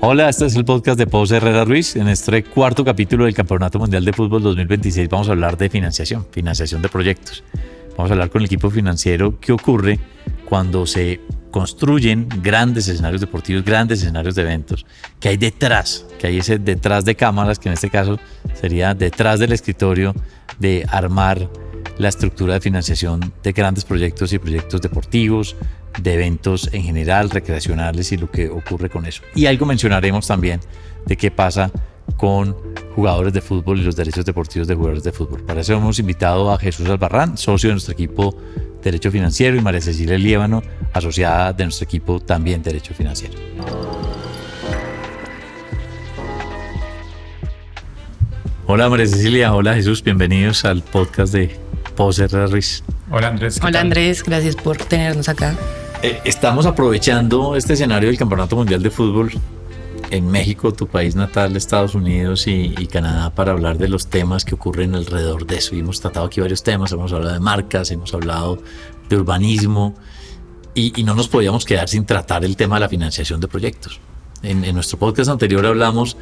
Hola, este es el podcast de Pose Herrera Ruiz. En este cuarto capítulo del Campeonato Mundial de Fútbol 2026 vamos a hablar de financiación de proyectos. Vamos a hablar con el equipo financiero qué ocurre cuando se construyen grandes escenarios deportivos, grandes escenarios de eventos, que hay detrás, que hay ese detrás de cámaras, que en este caso sería detrás del escritorio de armar la estructura de financiación de grandes proyectos y proyectos deportivos, de eventos en general, recreacionales y lo que ocurre con eso. Y algo mencionaremos también de qué pasa con jugadores de fútbol y los derechos deportivos de jugadores de fútbol. Para eso hemos invitado a Jesús Albarrán, socio de nuestro equipo Derecho Financiero, y María Cecilia Liévano, asociada de nuestro equipo también Derecho Financiero. Hola María Cecilia, hola Jesús, bienvenidos al podcast de Pose Herrera Ruiz. Hola Andrés. Hola Andrés, gracias por tenernos acá. Estamos aprovechando este escenario del Campeonato Mundial de Fútbol en México, tu país natal, Estados Unidos y Canadá, para hablar de los temas que ocurren alrededor de eso. Y hemos tratado aquí varios temas, hemos hablado de marcas, hemos hablado de urbanismo y no nos podíamos quedar sin tratar el tema de la financiación de proyectos. En nuestro podcast anterior hablamos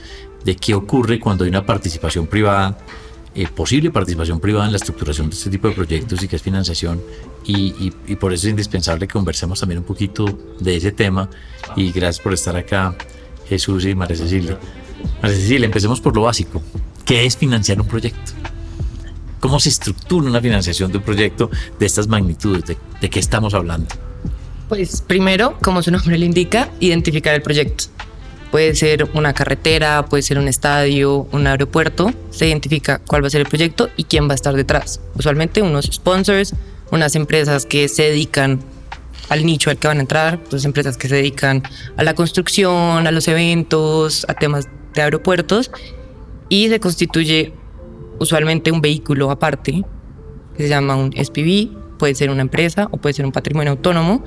de qué ocurre cuando hay una participación privada, posible participación privada en la estructuración de este tipo de proyectos y qué es financiación, y por eso es indispensable que conversemos también un poquito de ese tema. Y gracias por estar acá, Jesús y María Cecilia. María Cecilia, empecemos por lo básico. ¿Qué es financiar un proyecto? ¿Cómo se estructura una financiación de un proyecto de estas magnitudes? ¿De qué estamos hablando? Pues primero, como su nombre le indica, identificar el proyecto. Puede ser una carretera, puede ser un estadio, un aeropuerto. Se identifica cuál va a ser el proyecto y quién va a estar detrás. Usualmente unos sponsors, unas empresas que se dedican al nicho al que van a entrar, pues empresas que se dedican a la construcción, a los eventos, a temas de aeropuertos, y se constituye usualmente un vehículo aparte que se llama un SPV. Puede ser una empresa o puede ser un patrimonio autónomo,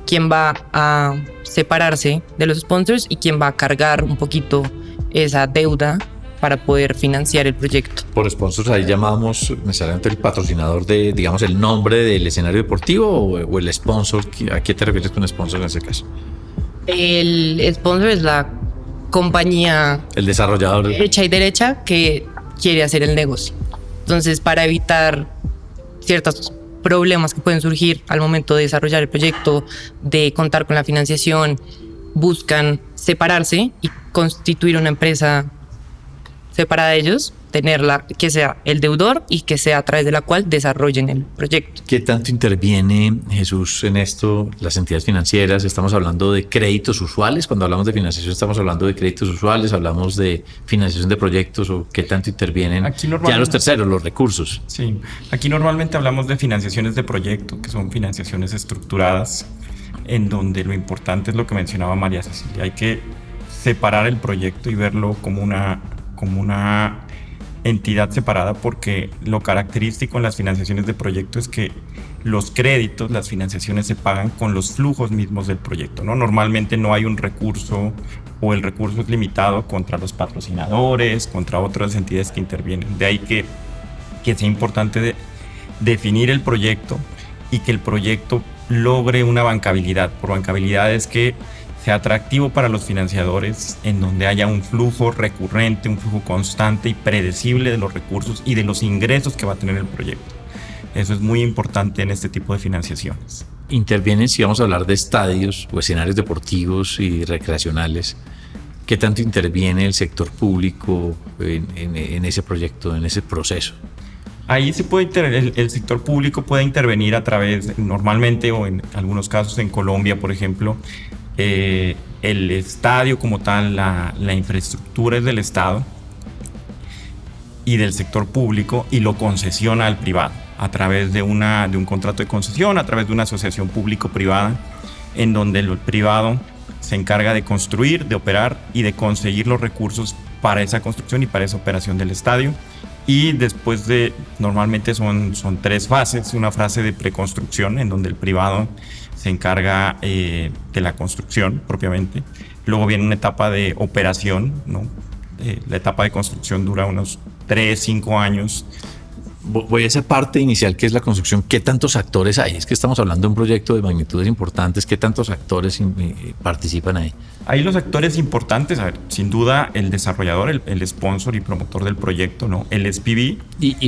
quien va a separarse de los sponsors y quien va a cargar un poquito esa deuda para poder financiar el proyecto. Por sponsors ahí llamamos necesariamente el patrocinador de, digamos, el nombre del escenario deportivo, o el sponsor. ¿A qué te refieres con sponsor en ese caso? El sponsor es la compañía, el desarrollador hecha y derecha, que quiere hacer el negocio. Entonces, para evitar ciertos problemas que pueden surgir al momento de desarrollar el proyecto, de contar con la financiación, buscan separarse y constituir una empresa separada de ellos, tenerla que sea el deudor y que sea a través de la cual desarrollen el proyecto. ¿Qué tanto interviene, Jesús, en esto las entidades financieras? Estamos hablando de créditos usuales. Cuando hablamos de financiación estamos hablando de créditos usuales, hablamos de financiación de proyectos, o qué tanto intervienen ya los terceros, los recursos. Sí, aquí normalmente hablamos de financiaciones de proyecto, que son financiaciones estructuradas, en donde lo importante es lo que mencionaba María Cecilia. Hay que separar el proyecto y verlo como una entidad separada, porque lo característico en las financiaciones de proyecto es que los créditos, las financiaciones se pagan con los flujos mismos del proyecto, ¿no? Normalmente no hay un recurso, o el recurso es limitado contra los patrocinadores, contra otras entidades que intervienen. De ahí que sea importante definir el proyecto y que el proyecto logre una bancabilidad. Por bancabilidad es que sea atractivo para los financiadores, en donde haya un flujo recurrente, un flujo constante y predecible de los recursos y de los ingresos que va a tener el proyecto. Eso es muy importante en este tipo de financiaciones. Intervienen, si vamos a hablar de estadios o escenarios deportivos y recreacionales, ¿qué tanto interviene el sector público en ese proyecto, en ese proceso? Ahí se puede el sector público puede intervenir a través, normalmente, o en algunos casos en Colombia, por ejemplo, el estadio como tal, la infraestructura es del Estado y del sector público, y lo concesiona al privado a través de un contrato de concesión, a través de una asociación público-privada, en donde el privado se encarga de construir, de operar y de conseguir los recursos para esa construcción y para esa operación del estadio. Y después normalmente son 3 fases: una fase de preconstrucción, en donde el privado se encarga de la construcción propiamente. Luego viene una etapa de operación, ¿no? La etapa de construcción dura unos 3-5 años, voy a esa parte inicial que es la construcción. ¿Qué tantos actores hay? Es que estamos hablando de un proyecto de magnitudes importantes. ¿Qué tantos actores participan ahí? Ahí los actores importantes, a ver, sin duda el desarrollador, el sponsor y promotor del proyecto, ¿no? El SPV.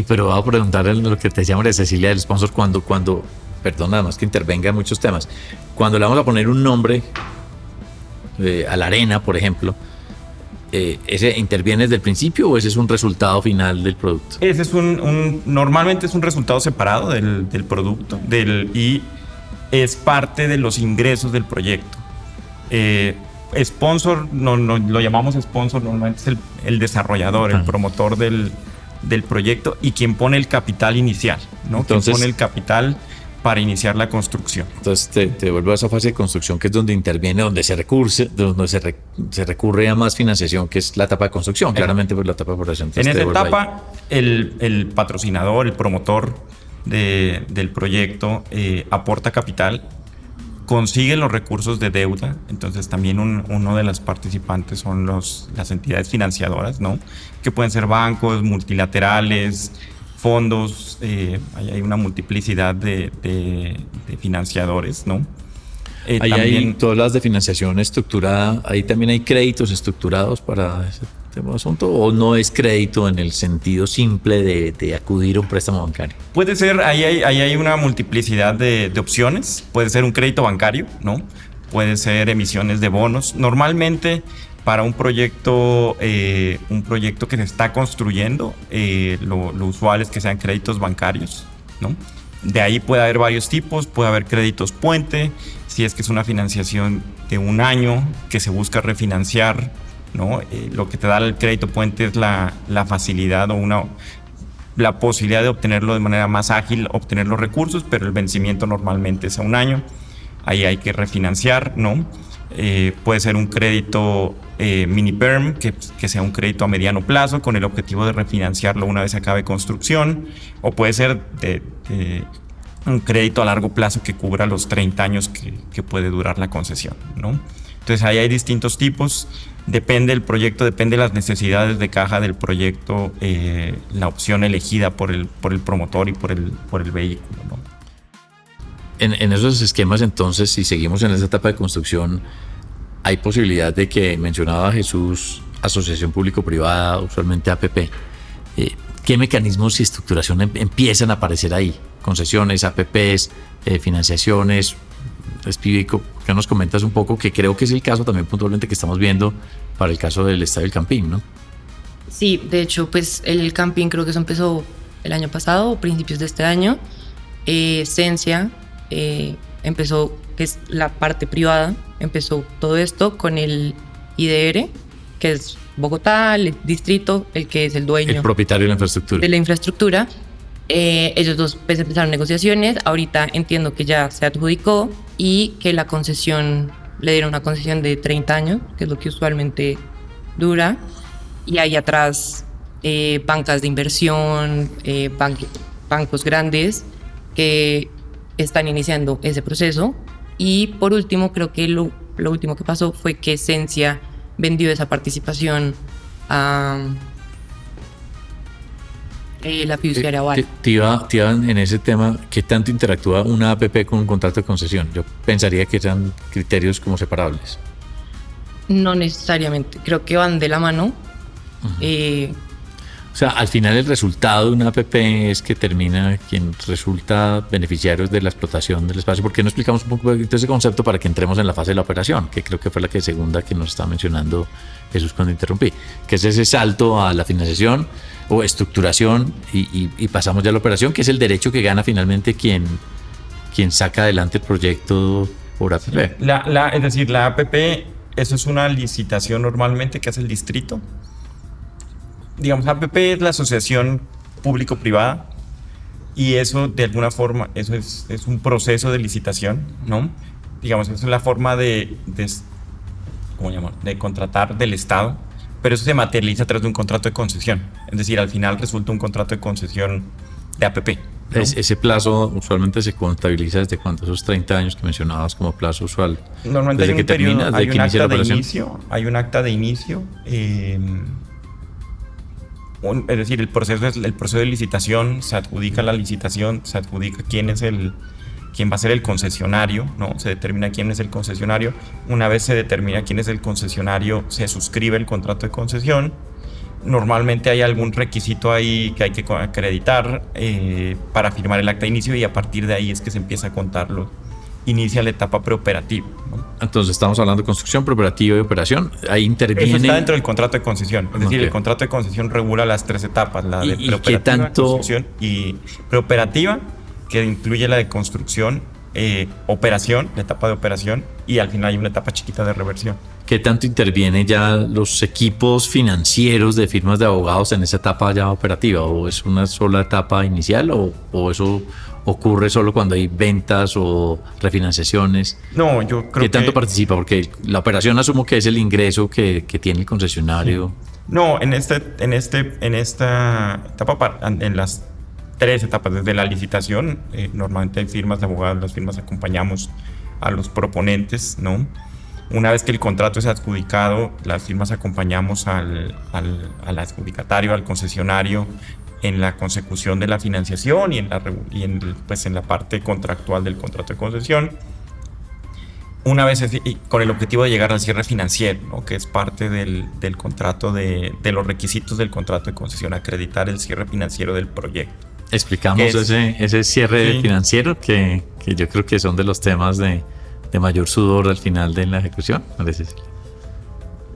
Pero voy a preguntar lo que te decía María Cecilia del sponsor cuando, perdón, nada más que intervenga en muchos temas. Cuando le vamos a poner un nombre a la arena, por ejemplo, ¿ese interviene desde el principio o ese es un resultado final del producto? Ese es normalmente es un resultado separado del producto y es parte de los ingresos del proyecto. Sponsor, no, lo llamamos sponsor, normalmente es el desarrollador, el promotor del proyecto y quien pone el capital inicial, ¿no? Entonces, quien pone el capital para iniciar la construcción. Entonces te vuelvo a esa fase de construcción que es donde interviene, donde se recurre a más financiación, que es la etapa de construcción, claramente pues la etapa de operación. En esa etapa el patrocinador, el promotor del proyecto aporta capital, consigue los recursos de deuda, entonces también uno de los participantes son las entidades financiadoras, ¿no? Que pueden ser bancos, multilaterales, fondos, hay una multiplicidad de financiadores, ¿no? Ahí hay todas las de financiación estructurada, ahí también hay créditos estructurados para ese tema de asunto, o no es crédito en el sentido simple de acudir a un préstamo bancario. Puede ser, ahí hay una multiplicidad de opciones, puede ser un crédito bancario, ¿no? Puede ser emisiones de bonos. Normalmente para un proyecto que se está construyendo, lo usual es que sean créditos bancarios, ¿no? De ahí puede haber varios tipos, puede haber créditos puente, si es que es una financiación de un año que se busca refinanciar, ¿no? Lo que te da el crédito puente es la facilidad o la posibilidad de obtenerlo de manera más ágil, obtener los recursos, pero el vencimiento normalmente es a un año, ahí hay que refinanciar, ¿no? Puede ser un crédito mini perm, que sea un crédito a mediano plazo con el objetivo de refinanciarlo una vez acabe construcción, o puede ser un crédito a largo plazo que cubra los 30 años que puede durar la concesión, ¿no? Entonces ahí hay distintos tipos, depende del proyecto, depende de las necesidades de caja del proyecto, la opción elegida por el promotor y por el vehículo, ¿no? En esos esquemas, entonces, si seguimos en esa etapa de construcción, hay posibilidad de que, mencionaba Jesús, asociación público-privada, usualmente APP. ¿Qué mecanismos y estructuración empiezan a aparecer ahí? Concesiones, APPs, financiaciones, SPV. ¿Qué nos comentas un poco? Que creo que es el caso también puntualmente que estamos viendo para el caso del Estadio del Campín, ¿no? Sí, de hecho, pues el Campín creo que eso empezó el año pasado o principios de este año. Sensia empezó, que es la parte privada, empezó todo esto con el IDR, que es Bogotá, el distrito, el que es el dueño, el propietario de la infraestructura. Ellos dos pues, empezaron negociaciones. Ahorita entiendo que ya se adjudicó y que la concesión, le dieron una concesión de 30 años, que es lo que usualmente dura. Y hay atrás bancas de inversión, bancos grandes que están iniciando ese proceso. Y por último, creo que lo último que pasó fue que Sensia vendió esa participación a la fiduciaria Aval. Te iba en ese tema, ¿qué tanto interactúa una APP con un contrato de concesión? Yo pensaría que eran criterios como separables. No necesariamente, creo que van de la mano. O sea, al final el resultado de una APP es que termina quien resulta beneficiario de la explotación del espacio. ¿Por qué no explicamos un poco ese concepto para que entremos en la fase de la operación? Que creo que fue la segunda que nos estaba mencionando Jesús cuando interrumpí. Que es ese salto a la financiación o estructuración y pasamos ya a la operación, que es el derecho que gana finalmente quien saca adelante el proyecto por APP. Es decir, la APP, eso es una licitación normalmente que hace el distrito. Digamos, APP es la asociación público-privada y eso de alguna forma, eso es un proceso de licitación, ¿no? Digamos, eso es la forma ¿cómo llamar? De contratar del Estado, pero eso se materializa a través de un contrato de concesión. Es decir, al final resulta un contrato de concesión de APP, ¿no? Ese plazo usualmente se contabiliza desde cuánto, esos 30 años que mencionabas como plazo usual. Normalmente desde hay que un periodo, termina, hay un acta de inicio, es decir, el proceso de licitación, se adjudica la licitación, se adjudica quién va a ser el concesionario, ¿no? Se determina quién es el concesionario. Una vez se determina quién es el concesionario, se suscribe el contrato de concesión. Normalmente hay algún requisito ahí que hay que acreditar para firmar el acta de inicio, y a partir de ahí es que se empieza a contarlo. Inicia la etapa preoperativa, ¿no? Entonces estamos hablando de construcción, preoperativa y operación. Ahí interviene... Eso está dentro del contrato de concesión. Es decir, el contrato de concesión regula las 3 etapas, la de preoperativa, construcción y preoperativa, que incluye la de construcción, operación, la etapa de operación, y al final hay una etapa chiquita de reversión. ¿Qué tanto interviene ya los equipos financieros de firmas de abogados en esa etapa ya operativa? ¿O es una sola etapa inicial o eso ocurre solo cuando hay ventas o refinanciaciones? No, yo creo que... ¿Qué tanto participa? Porque la operación asumo que es el ingreso que tiene el concesionario. No, en esta etapa, en las 3 etapas, desde la licitación, normalmente hay firmas de abogados, las firmas acompañamos a los proponentes, ¿no? Una vez que el contrato es adjudicado, las firmas acompañamos al adjudicatario, al concesionario, en la consecución de la financiación y en la parte contractual del contrato de concesión. Una vez con el objetivo de llegar al cierre financiero, ¿no? Que es parte del contrato, de los requisitos del contrato de concesión, acreditar el cierre financiero del proyecto. Explicamos ese cierre financiero que yo creo que son de los temas de mayor sudor al final de la ejecución.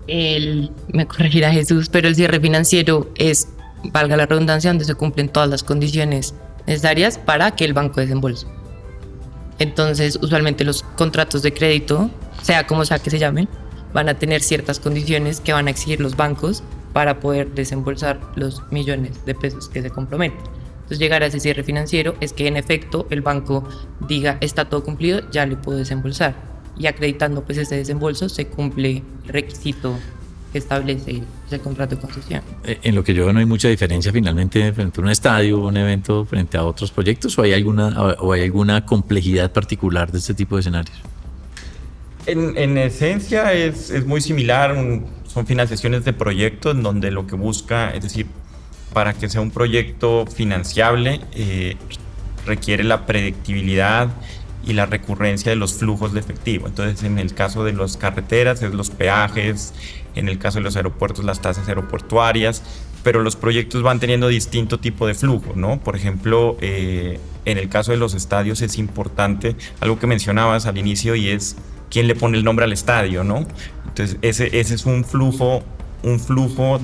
Me corregirá Jesús, pero el cierre financiero es, valga la redundancia, donde se cumplen todas las condiciones necesarias para que el banco desembolse. Entonces, usualmente los contratos de crédito, sea como sea que se llamen, van a tener ciertas condiciones que van a exigir los bancos para poder desembolsar los millones de pesos que se comprometen. Entonces, llegar a ese cierre financiero es que en efecto el banco diga está todo cumplido, ya le puedo desembolsar. Y acreditando pues ese desembolso se cumple el requisito que establece el contrato de concesión. En lo que yo veo no hay mucha diferencia finalmente frente a un estadio, un evento, frente a otros proyectos, o hay alguna complejidad particular de este tipo de escenarios. En esencia es muy similar, son financiaciones de proyectos en donde lo que busca, es decir, para que sea un proyecto financiable, requiere la predictibilidad y la recurrencia de los flujos de efectivo. Entonces, en el caso de las carreteras, es los peajes, en el caso de los aeropuertos, las tasas aeroportuarias, pero los proyectos van teniendo distinto tipo de flujo, ¿no? Por ejemplo, en el caso de los estadios es importante, algo que mencionabas al inicio, y es quién le pone el nombre al estadio, ¿no? Entonces, ese es un flujo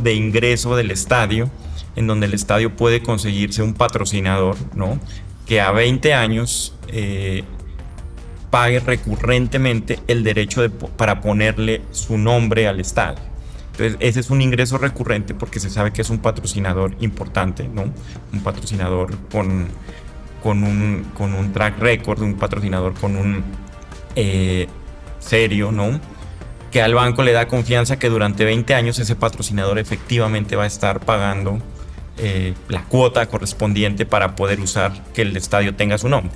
de ingreso del estadio, en donde el estadio puede conseguirse un patrocinador, ¿no? Que a 20 años pague recurrentemente el derecho para ponerle su nombre al estadio. Entonces, ese es un ingreso recurrente porque se sabe que es un patrocinador importante, ¿no? Un patrocinador con un track record, un patrocinador con un serio, ¿no? Que al banco le da confianza que durante 20 años ese patrocinador efectivamente va a estar pagando la cuota correspondiente para poder usar que el estadio tenga su nombre.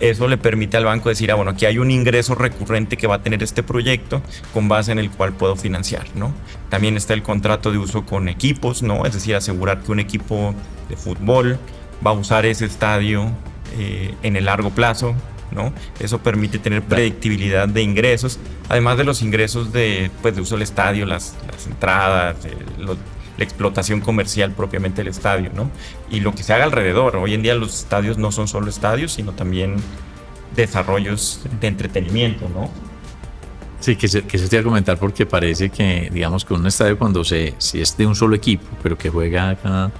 Eso le permite al banco decir, bueno, aquí hay un ingreso recurrente que va a tener este proyecto con base en el cual puedo financiar, ¿no? También está el contrato de uso con equipos, ¿no? Es decir, asegurar que un equipo de fútbol va a usar ese estadio en el largo plazo, ¿no? Eso permite tener predictibilidad de ingresos, además de los ingresos de uso del estadio, las entradas, la explotación comercial propiamente del estadio, ¿no? Y lo que se haga alrededor. Hoy en día los estadios no son solo estadios, sino también desarrollos de entretenimiento, ¿no? Sí, que se te iba a comentar porque parece que, digamos, que un estadio si es de un solo equipo, pero que juega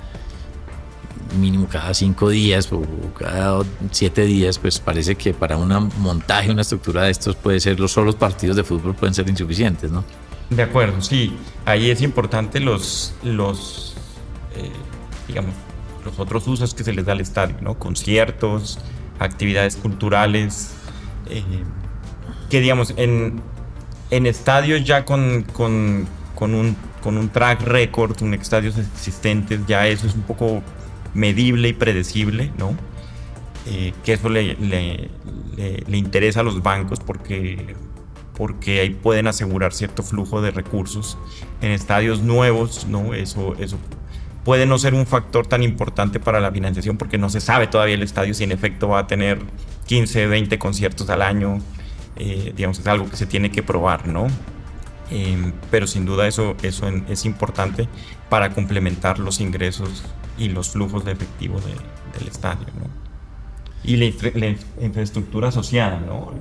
mínimo cada 5 días o cada 7 días, pues parece que para un montaje, una estructura de estos puede ser, solo los partidos de fútbol pueden ser insuficientes, ¿no? De acuerdo, sí. Ahí es importante los otros usos que se les da al estadio, ¿no? Conciertos, actividades culturales, que digamos, en estadios ya con un track record, en estadios existentes, ya eso es un poco medible y predecible, ¿no? Que eso le interesa a los bancos porque ahí pueden asegurar cierto flujo de recursos. En estadios nuevos, ¿no? Eso puede no ser un factor tan importante para la financiación porque no se sabe todavía el estadio si en efecto va a tener 15, 20 conciertos al año. Digamos, es algo que se tiene que probar, ¿no? Pero sin duda eso es importante para complementar los ingresos y los flujos de efectivo del estadio, ¿no? Y la infraestructura asociada, ¿no?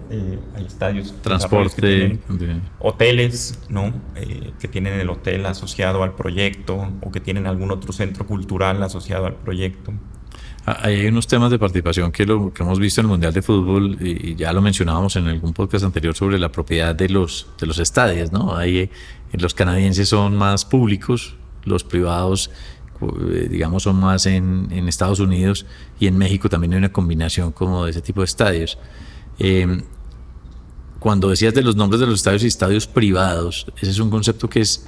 Hay estadios, transporte, hoteles, ¿no? Que tienen el hotel asociado al proyecto o que tienen algún otro centro cultural asociado al proyecto. Hay unos temas de participación que hemos visto en el Mundial de Fútbol y ya lo mencionábamos en algún podcast anterior sobre la propiedad de los estadios, ¿no? Los canadienses son más públicos, los privados digamos son más en Estados Unidos, y en México también hay una combinación como de ese tipo de estadios. Cuando decías de los nombres de los estadios y estadios privados, ese es un concepto que es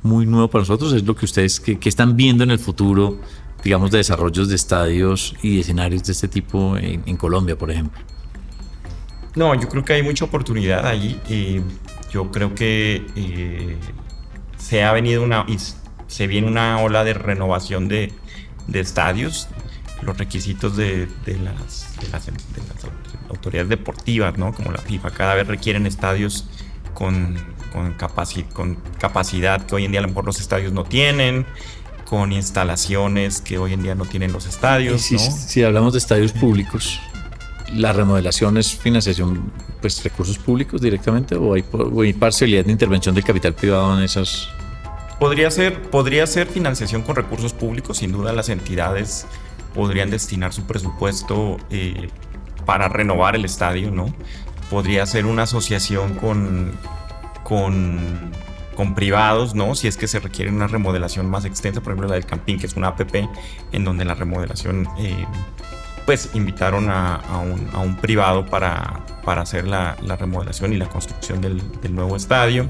muy nuevo para nosotros. Es lo que ustedes que están viendo en el futuro, digamos, de desarrollos de estadios y de escenarios de este tipo en Colombia, por ejemplo. No, yo creo que hay mucha oportunidad ahí. Yo creo que se viene una ola de renovación de estadios. Los requisitos de las autoridades deportivas, ¿no? Como la FIFA, cada vez requieren estadios con capacidad que hoy en día a lo mejor los estadios no tienen, con instalaciones que hoy en día no tienen los estadios, ¿no? Si hablamos de estadios públicos, ¿la remodelación es financiación, pues recursos públicos directamente, o hay parcialidad de intervención del capital privado en esas? Podría ser financiación con recursos públicos. Sin duda las entidades podrían destinar su presupuesto para renovar el estadio, ¿no? Podría ser una asociación con privados, ¿no? Si es que se requiere una remodelación más extensa, por ejemplo la del Campín, que es una APP en donde la remodelación, pues invitaron a un privado para hacer la remodelación y la construcción del nuevo estadio.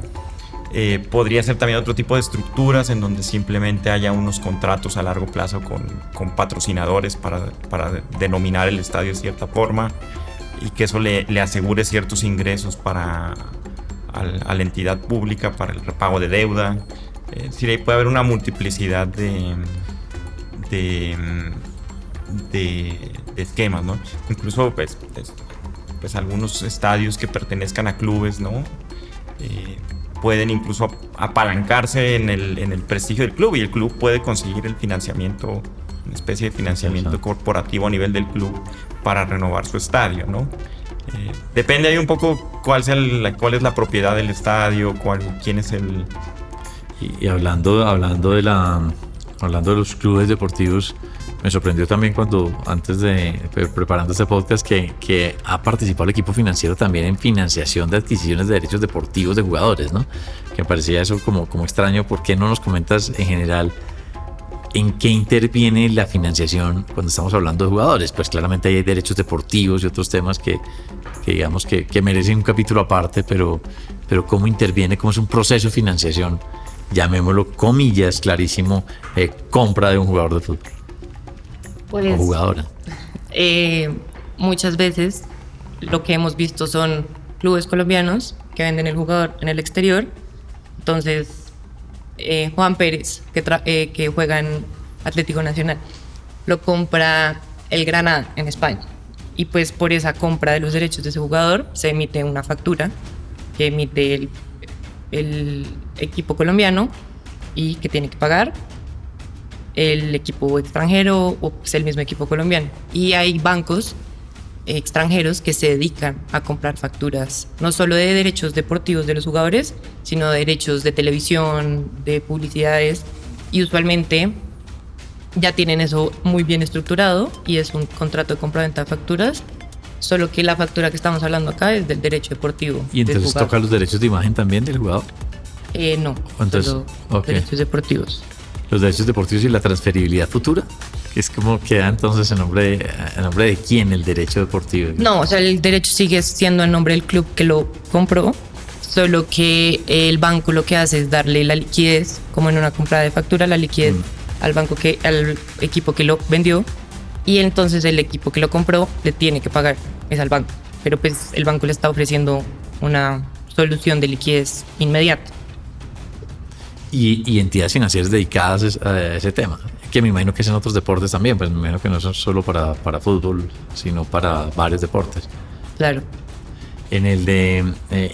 Podría ser también otro tipo de estructuras en donde simplemente haya unos contratos a largo plazo con patrocinadores para denominar el estadio de cierta forma y que eso le asegure ciertos ingresos a la entidad pública para el repago de deuda. Es decir, ahí puede haber una multiplicidad de esquemas, ¿no? Incluso pues algunos estadios que pertenezcan a clubes, ¿no? Pueden incluso apalancarse en el prestigio del club, y el club puede conseguir el financiamiento, una especie de financiamiento corporativo a nivel del club para renovar su estadio, ¿no? Depende ahí un poco cuál es la propiedad del estadio, quién es el... Y hablando de los clubes deportivos, me sorprendió también preparando este podcast, que ha participado el equipo financiero también en financiación de adquisiciones de derechos deportivos de jugadores, ¿no? Que me parecía eso como extraño. ¿Por qué no nos comentas en general en qué interviene la financiación cuando estamos hablando de jugadores? Pues claramente hay derechos deportivos y otros temas que digamos que merecen un capítulo aparte, pero cómo interviene, cómo es un proceso de financiación, llamémoslo comillas, clarísimo, compra de un jugador de fútbol. Pues, o jugadora. Muchas veces lo que hemos visto son clubes colombianos que venden el jugador en el exterior. Entonces, Juan Pérez, que juega en Atlético Nacional, lo compra el Granada en España. Y pues por esa compra de los derechos de ese jugador se emite una factura que emite el equipo colombiano y que tiene que pagar el equipo extranjero o pues el mismo equipo colombiano. Y hay bancos extranjeros que se dedican a comprar facturas no solo de derechos deportivos de los jugadores, sino de derechos de televisión, de publicidades, y usualmente ya tienen eso muy bien estructurado y es un contrato de compra-venta de facturas, solo que la factura que estamos hablando acá es del derecho deportivo. ¿Y entonces toca los derechos de imagen también del jugador? No, entonces, solo derechos deportivos. Los derechos deportivos y la transferibilidad futura, que es como queda entonces en nombre de quién el derecho deportivo. No, o sea, el derecho sigue siendo en nombre del club que lo compró, solo que el banco lo que hace es darle la liquidez, como en una compra de factura, la liquidez al equipo que lo vendió, y entonces el equipo que lo compró le tiene que pagar es al banco, pero pues el banco le está ofreciendo una solución de liquidez inmediata. Y entidades financieras dedicadas a ese tema, que me imagino que es en otros deportes también, pues me imagino que no son solo para fútbol, sino para varios deportes. Claro. En el de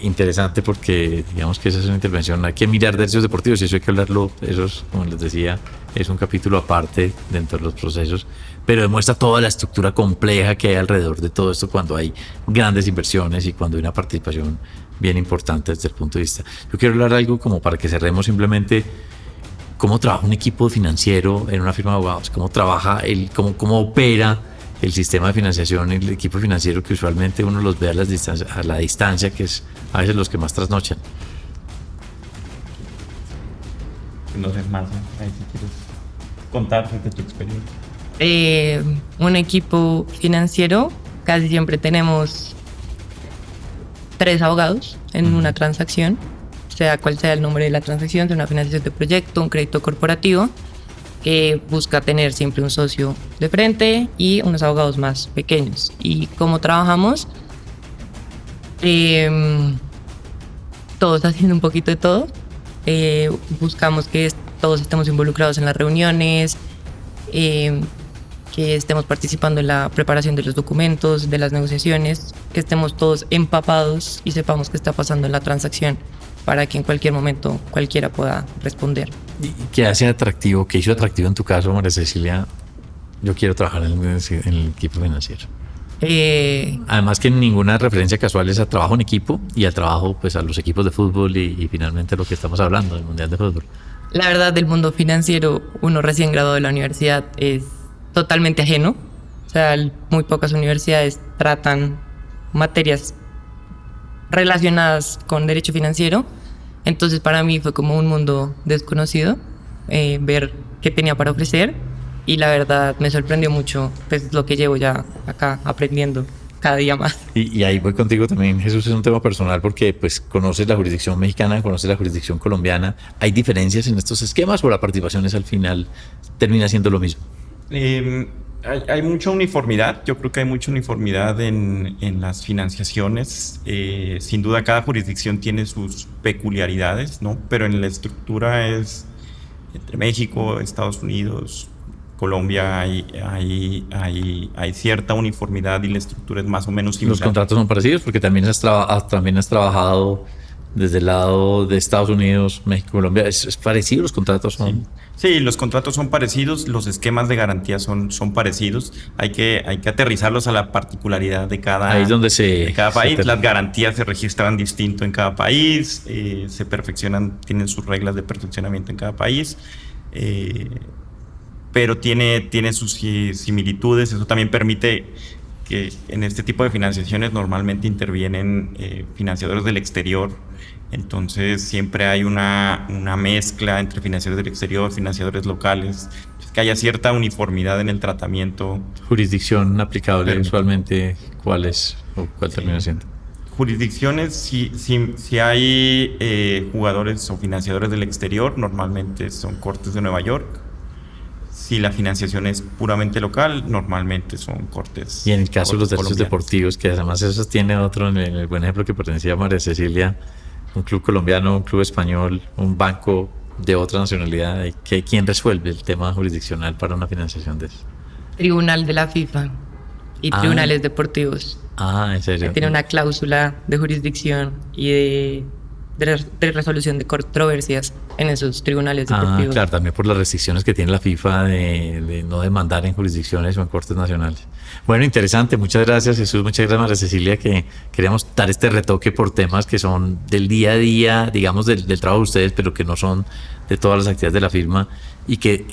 interesante porque digamos que esa es una intervención, hay que mirar derechos deportivos y eso hay que hablarlo, eso es, como les decía, es un capítulo aparte dentro de los procesos, pero demuestra toda la estructura compleja que hay alrededor de todo esto cuando hay grandes inversiones y cuando hay una participación bien importante desde el punto de vista. Yo quiero hablar de algo como para que cerremos simplemente cómo trabaja un equipo financiero en una firma de abogados, cómo trabaja, cómo opera el sistema de financiación y el equipo financiero que usualmente uno los ve a la distancia, que es a veces los que más trasnochan. No sé más, ahí si quieres contar de tu experiencia. Un equipo financiero, casi siempre tenemos 3 abogados en una transacción, sea cual sea el nombre de la transacción, sea una financiación de proyecto, un crédito corporativo, que busca tener siempre un socio de frente y unos abogados más pequeños. ¿Y cómo trabajamos? Todos haciendo un poquito de todo. Buscamos que todos estemos involucrados en las reuniones, que estemos participando en la preparación de los documentos, de las negociaciones, que estemos todos empapados y sepamos qué está pasando en la transacción para que en cualquier momento cualquiera pueda responder. ¿Y qué hace atractivo, qué hizo atractivo en tu caso, María Cecilia? Yo quiero trabajar en el equipo financiero. Además que ninguna referencia casual es a trabajo en equipo y al trabajo, pues a los equipos de fútbol y finalmente lo que estamos hablando, del Mundial de Fútbol. La verdad, del mundo financiero, uno recién graduado de la universidad es totalmente ajeno. O sea, muy pocas universidades tratan materias relacionadas con derecho financiero. Entonces para mí fue como un mundo desconocido, ver qué tenía para ofrecer, y la verdad me sorprendió mucho pues lo que llevo ya acá aprendiendo cada día más. Y ahí voy contigo también, Jesús, es un tema personal porque pues conoces la jurisdicción mexicana, conoces la jurisdicción colombiana. ¿Hay diferencias en estos esquemas o la participación es al final termina siendo lo mismo? Hay mucha uniformidad, yo creo que hay mucha uniformidad en las financiaciones. Sin duda cada jurisdicción tiene sus peculiaridades, ¿no? Pero en la estructura es entre México, Estados Unidos, Colombia, hay cierta uniformidad y la estructura es más o menos similar. ¿Los contratos son parecidos? Porque también has trabajado desde el lado de Estados Unidos, México, Colombia. ¿Es parecido? ¿Los contratos son...? Sí, los contratos son parecidos, los esquemas de garantía son parecidos. Hay que aterrizarlos a la particularidad de cada, ahí es donde de cada país. Las garantías se registran distinto en cada país, se perfeccionan, tienen sus reglas de perfeccionamiento en cada país, pero tiene sus similitudes. Eso también permite que en este tipo de financiaciones normalmente intervienen financiadores del exterior. Entonces siempre hay una mezcla entre financiadores del exterior, financiadores locales, que haya cierta uniformidad en el tratamiento. ¿Jurisdicción aplicable usualmente cuál es o cuál termina siendo? Jurisdicciones, si hay jugadores o financiadores del exterior, normalmente son cortes de Nueva York. Si la financiación es puramente local, normalmente son cortes. Y en el caso de los derechos colombianos. Deportivos, que además eso tiene otro, en el buen ejemplo que pertenecía a María Cecilia, un club colombiano, un club español, un banco de otra nacionalidad, ¿quién resuelve el tema jurisdiccional para una financiación de eso? Tribunal de la FIFA y tribunales deportivos. ¿En serio? Tiene una cláusula de jurisdicción y de resolución de controversias en esos tribunales deportivos. Claro, también por las restricciones que tiene la FIFA de no demandar en jurisdicciones o en cortes nacionales. Bueno, interesante, muchas gracias Jesús, muchas gracias María Cecilia, que queríamos dar este retoque por temas que son del día a día, digamos del trabajo de ustedes, pero que no son de todas las actividades de la firma, y que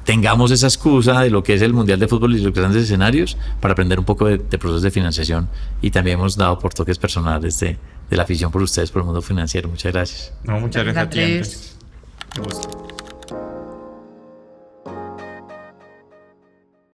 tengamos esa excusa de lo que es el Mundial de Fútbol y los grandes escenarios para aprender un poco de procesos de financiación, y también hemos dado por toques personales de la afición por ustedes, por el mundo financiero. Muchas gracias. No, muchas gracias a ti, Andrés. Andrés. Me gusta.